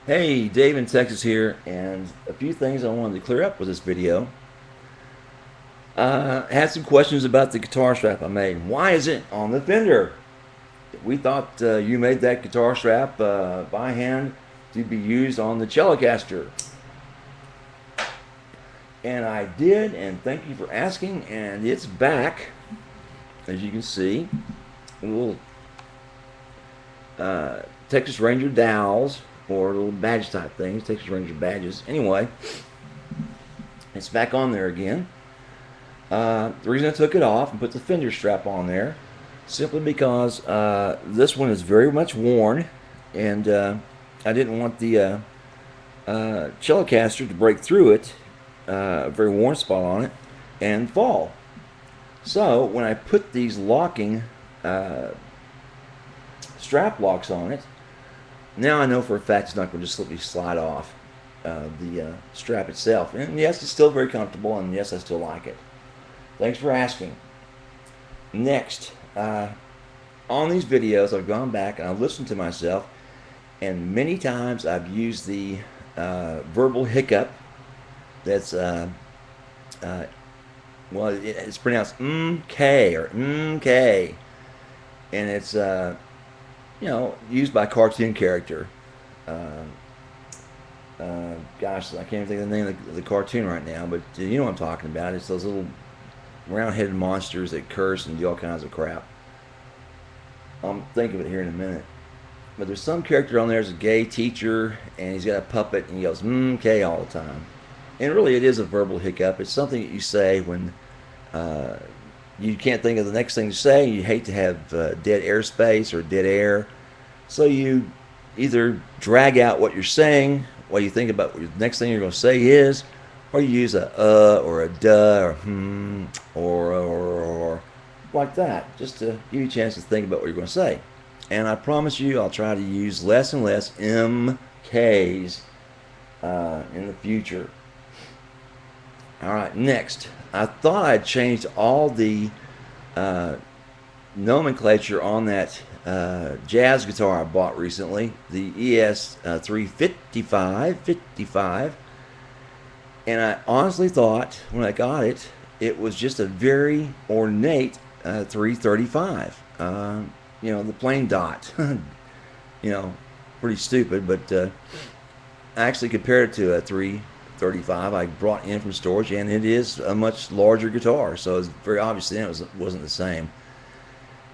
Hey, Dave in Texas here, and a few things I wanted to clear up with this video. I had some questions about the guitar strap I made. Why is it on the Fender? We thought you made that guitar strap by hand to be used on the Telecaster. And I did, and thank you for asking, and it's back. As you can see, little Texas Ranger dowels, or little badge type things, Texas Ranger badges. Anyway, it's back on there again. The reason I took it off and put the Fender strap on there, simply because this one is very much worn, and I didn't want the Telecaster to break through it, a very worn spot on it, and fall. So when I put these locking strap locks on it, now I know for a fact it's not going to just simply slide off the strap itself. And yes, it's still very comfortable, and yes, I still like it. Thanks for asking. Next, on these videos, I've gone back and I've listened to myself, and many times I've used the verbal hiccup. That's well, it's pronounced MK or MK, and it's used by a cartoon character. Gosh, I can't even think of the name of the cartoon right now, but you know what I'm talking about. It's those little round-headed monsters that curse and do all kinds of crap. I'll think of it here in a minute. But there's some character on there as a gay teacher, and he's got a puppet, and he yells "MK" all the time. And really, it is a verbal hiccup. It's something that you say when you can't think of the next thing to say. You hate to have dead airspace or dead air, so you either drag out what you're saying while you think about what the next thing you're going to say is, or you use a or a duh or or like that, just to give you a chance to think about what you're going to say. And I promise you, I'll try to use less and less MKs in the future. Alright, next. I thought I'd changed all the nomenclature on that jazz guitar I bought recently, the ES 355, and I honestly thought when I got it, it was just a very ornate 335. The plain dot. Pretty stupid, but I actually compared it to a 335 I brought in from storage, and it is a much larger guitar, so it's very obvious then it wasn't the same.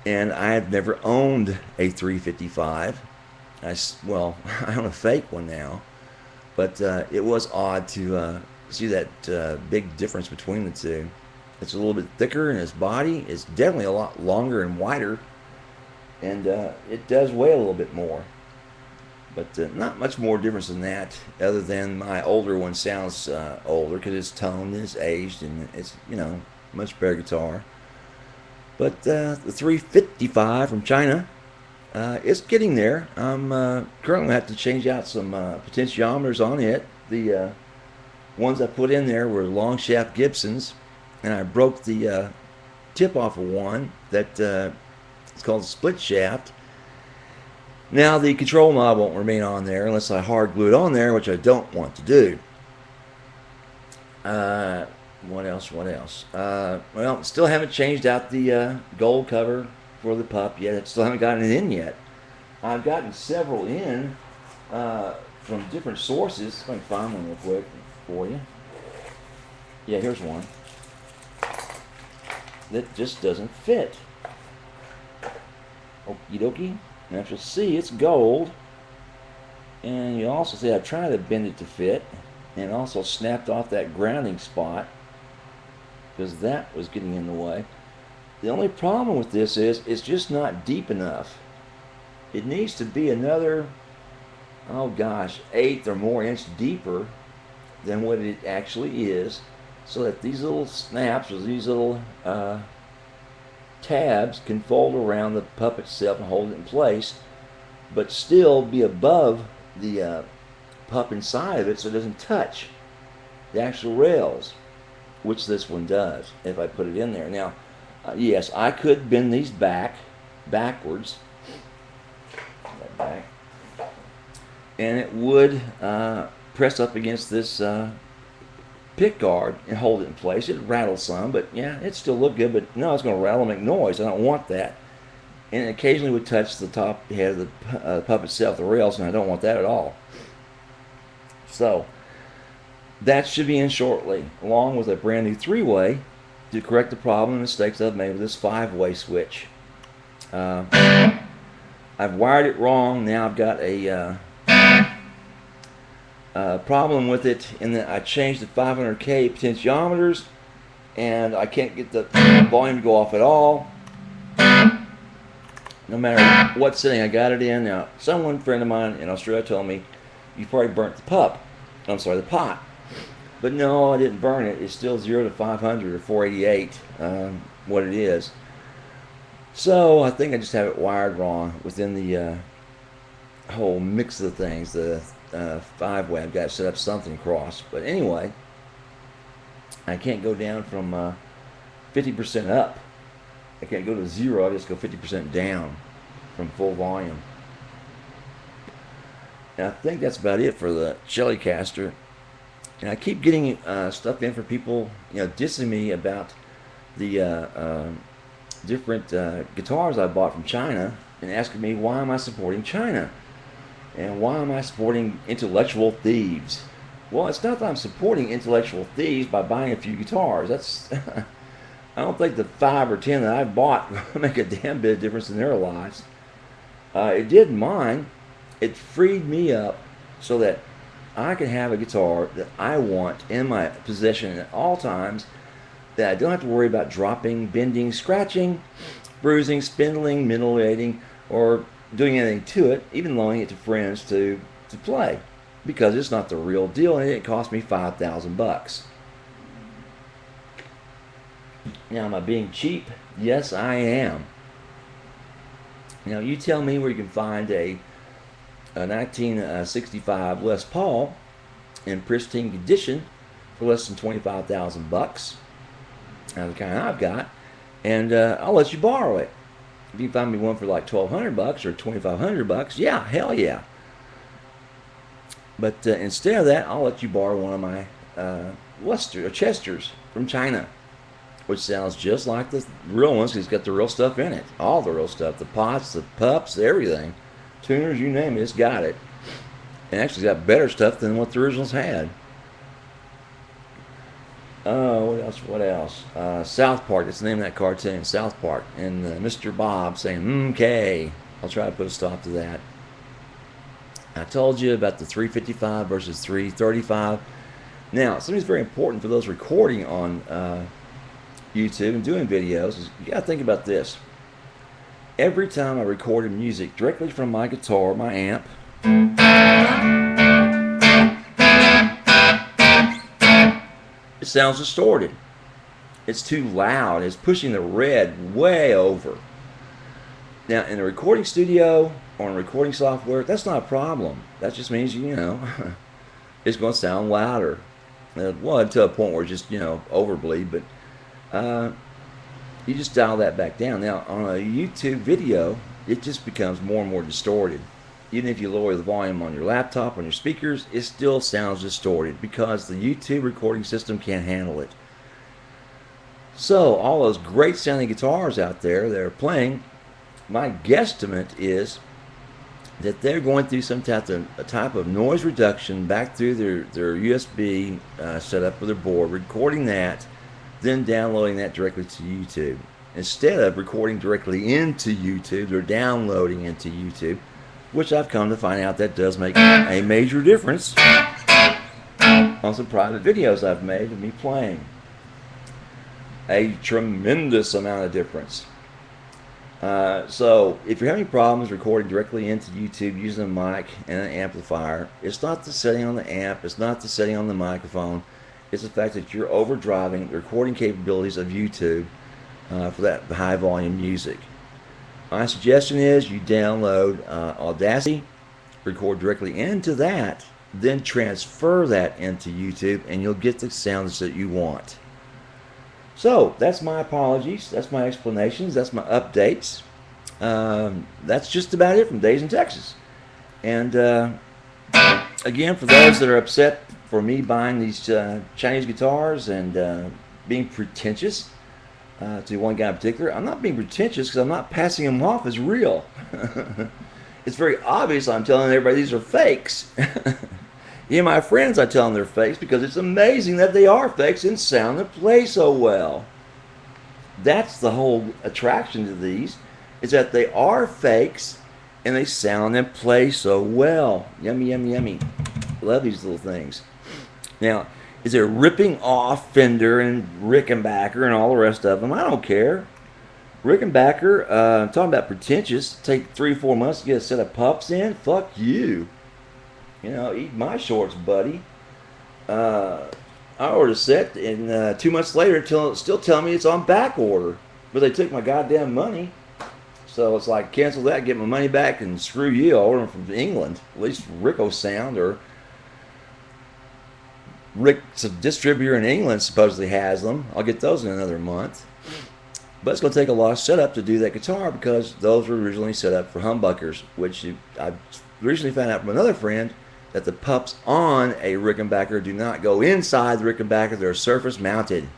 And I have never owned a 355. I own a fake one now, but it was odd to see that big difference between the two. It's a little bit thicker in its body. It's definitely a lot longer and wider, and it does weigh a little bit more. But not much more difference than that, other than my older one sounds older because it's toned and it's aged, and it's much better guitar. But the 355 from China, it's getting there. I'm currently going to have to change out some potentiometers on it. The ones I put in there were long shaft Gibsons, and I broke the tip off of one that it's called a split shaft. Now the control knob won't remain on there unless I hard glue it on there, which I don't want to do. What else? Well, still haven't changed out the gold cover for the pup yet. Still haven't gotten it in yet. I've gotten several in from different sources. If I can find one real quick for you. Yeah, here's one. That just doesn't fit. Okie dokie. And as you'll see, it's gold. And you also see I've tried to bend it to fit, and also snapped off that grounding spot because that was getting in the way. The only problem with this is it's just not deep enough. It needs to be another, oh gosh, 1/8 or more inch deeper than what it actually is, so that these little snaps or these little tabs can fold around the puppet itself and hold it in place, but still be above the pup inside of it, so it doesn't touch the actual rails, which this one does if I put it in there. Now, yes, I could bend these backwards, and it would press up against this pick guard and hold it in place. It rattled some, but yeah, it still looked good. But no, it's going to rattle and make noise. I don't want that. And it occasionally would touch the top head of the pup itself, the rails, and I don't want that at all. So that should be in shortly, along with a brand new 3-way to correct the problem and mistakes I've made with this 5-way switch. I've wired it wrong. Now I've got a problem with it in that I changed the 500K potentiometers and I can't get the volume to go off at all, no matter what setting I got it in. Now, friend of mine in Australia told me, you probably burnt the the pot. But no, I didn't burn it. It's still 0 to 500 or 488, what it is. So I think I just have it wired wrong within the whole mix of the things. The 5-way, I've got to set up something across. But anyway, I can't go down from 50% up. I can't go to 0. I just go 50% down from full volume. And I think that's about it for the Telecaster. And I keep getting stuff in for people, dissing me about the different guitars I bought from China and asking me, why am I supporting China? And why am I supporting intellectual thieves? Well, it's not that I'm supporting intellectual thieves by buying a few guitars. That's I don't think the 5 or 10 that I've bought make a damn bit of difference in their lives. It did mine. It freed me up so that I can have a guitar that I want in my possession at all times, that I don't have to worry about dropping, bending, scratching, bruising, spindling, mutilating, or doing anything to it, even loaning it to friends to play, because it's not the real deal and it cost me $5,000. Now, am I being cheap? Yes, I am. Now, you tell me where you can find a 1965 Les Paul in pristine condition for less than $25,000. Now, the kind I've got, and I'll let you borrow it. If you find me one for like $1,200 or $2,500, yeah, hell yeah. But instead of that, I'll let you borrow one of my Chesters from China, which sounds just like the real ones because it's got the real stuff in it. All the real stuff. The pots, the pups, everything. Tuners, you name it, it's got it. And actually it's got better stuff than what the originals had. What else? Southpark, that's the name of that cartoon, Southpark. And Mr. Bob saying, okay. I'll try to put a stop to that. I told you about the 355 versus 335. Now, something's very important for those recording on YouTube and doing videos is you got to think about this. Every time I recorded music directly from my guitar, my amp, it sounds distorted. It's too loud. It's pushing the red way over. Now, in a recording studio or in recording software, that's not a problem. That just means, it's going to sound louder. Well, to a point where it's just, overbleed, but you just dial that back down. Now, on a YouTube video, it just becomes more and more distorted. Even if you lower the volume on your laptop, on your speakers, it still sounds distorted because the YouTube recording system can't handle it. So, all those great sounding guitars out there that are playing, my guesstimate is that they're going through some type of noise reduction back through their USB setup with their board, recording that, then downloading that directly to YouTube. Instead of recording directly into YouTube, they're downloading into YouTube, which I've come to find out that does make a major difference on some private videos I've made of me playing. A tremendous amount of difference. So if you're having problems recording directly into YouTube using a mic and an amplifier, it's not the setting on the amp, it's not the setting on the microphone, it's the fact that you're overdriving the recording capabilities of YouTube for that high volume music. My suggestion is you download Audacity, record directly into that, then transfer that into YouTube, and you'll get the sounds that you want. So that's my apologies, that's my explanations, that's my updates. That's just about it from Days in Texas. And again, for those that are upset for me buying these Chinese guitars and being pretentious, to one guy in particular, I'm not being pretentious because I'm not passing them off as real. It's very obvious I'm telling everybody these are fakes. Even my friends, I tell them they're fakes because it's amazing that they are fakes and sound and play so well. That's the whole attraction to these, is that they are fakes and they sound and play so well. Yummy, yummy, yummy. Love these little things. Now, is it ripping off Fender and Rickenbacker and all the rest of them? I don't care. Rickenbacker, I'm talking about pretentious. Take 3 or 4 months to get a set of pups in. Fuck you. You know, eat my shorts, buddy. I ordered a set, and 2 months later, still telling me it's on back order. But they took my goddamn money. So it's like, cancel that, get my money back, and screw you. I'll order them from England. At least Rico Sound or Rick's a distributor in England supposedly has them. I'll get those in another month. But it's going to take a lot of setup to do that guitar because those were originally set up for humbuckers, which I recently found out from another friend that the pups on a Rickenbacker do not go inside the Rickenbacker. They're surface mounted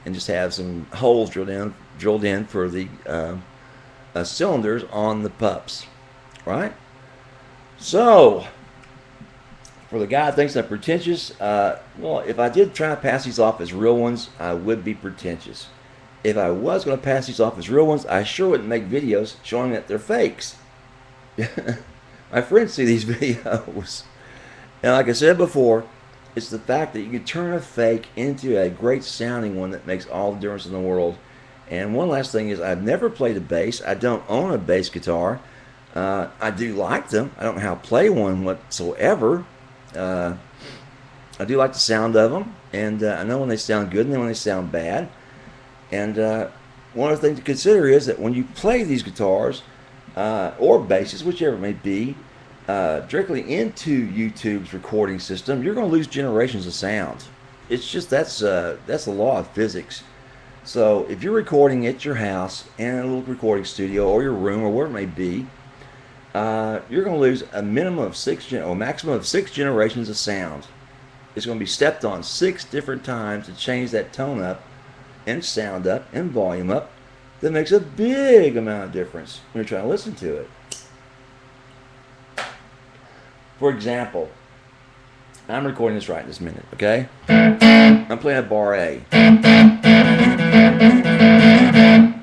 and just have some holes drilled in for the cylinders on the pups, right? So, for the guy that thinks I'm pretentious, well, if I did try to pass these off as real ones, I would be pretentious. If I was going to pass these off as real ones, I sure wouldn't make videos showing that they're fakes. My friends see these videos. And like I said before, it's the fact that you can turn a fake into a great sounding one that makes all the difference in the world. And one last thing is, I've never played a bass. I don't own a bass guitar. I do like them. I don't know how to play one whatsoever. I do like the sound of them. And I know when they sound good and then when they sound bad. And one of the things to consider is that when you play these guitars or basses, whichever it may be, directly into YouTube's recording system, you're going to lose generations of sound. It's just that's the law of physics. So if you're recording at your house in a little recording studio or your room or wherever it may be, you're going to lose a minimum of maximum of 6 generations of sound. It's going to be stepped on 6 different times to change that tone up and sound up and volume up. That makes a big amount of difference when you're trying to listen to it. For example, I'm recording this right this minute, okay? I'm playing at bar A.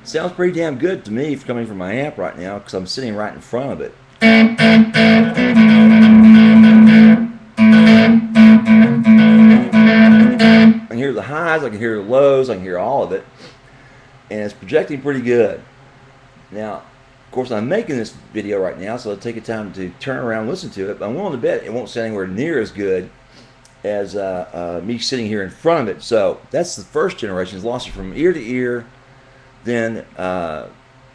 Sounds pretty damn good to me coming from my amp right now because I'm sitting right in front of it. I can hear the highs, I can hear the lows, I can hear all of it. And it's projecting pretty good. Now, of course, I'm making this video right now, so it'll take a time to turn around and listen to it. But I'm willing to bet it won't sound anywhere near as good as me sitting here in front of it. So that's the first generation. It's lost it from ear to ear, then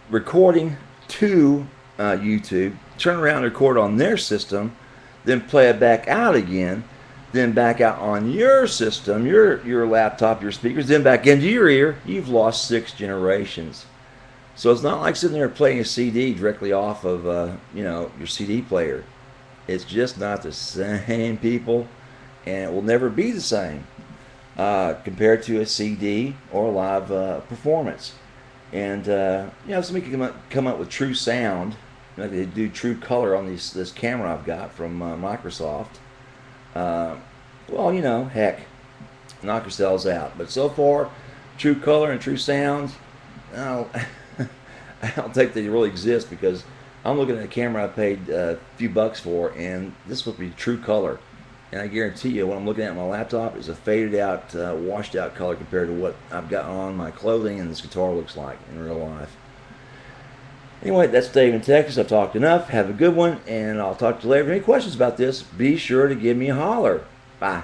recording to YouTube, turn around and record on their system, then play it back out again, then back out on your system, your laptop, your speakers, then back into your ear. You've lost 6 generations. So it's not like sitting there playing a CD directly off of your CD player. It's just not the same, people, and it will never be the same compared to a CD or a live performance. And somebody can come up with true sound. Like they do true color on this camera I've got from Microsoft. Heck, knock yourselves out. But so far, true color and true sound, I don't think they really exist because I'm looking at a camera I paid a few bucks for, and this would be true color. And I guarantee you, what I'm looking at my laptop is a faded out, washed out color compared to what I've got on my clothing and this guitar looks like in real life. Anyway, that's Dave in Texas. I've talked enough. Have a good one, and I'll talk to you later. If you have any questions about this, be sure to give me a holler. Bye.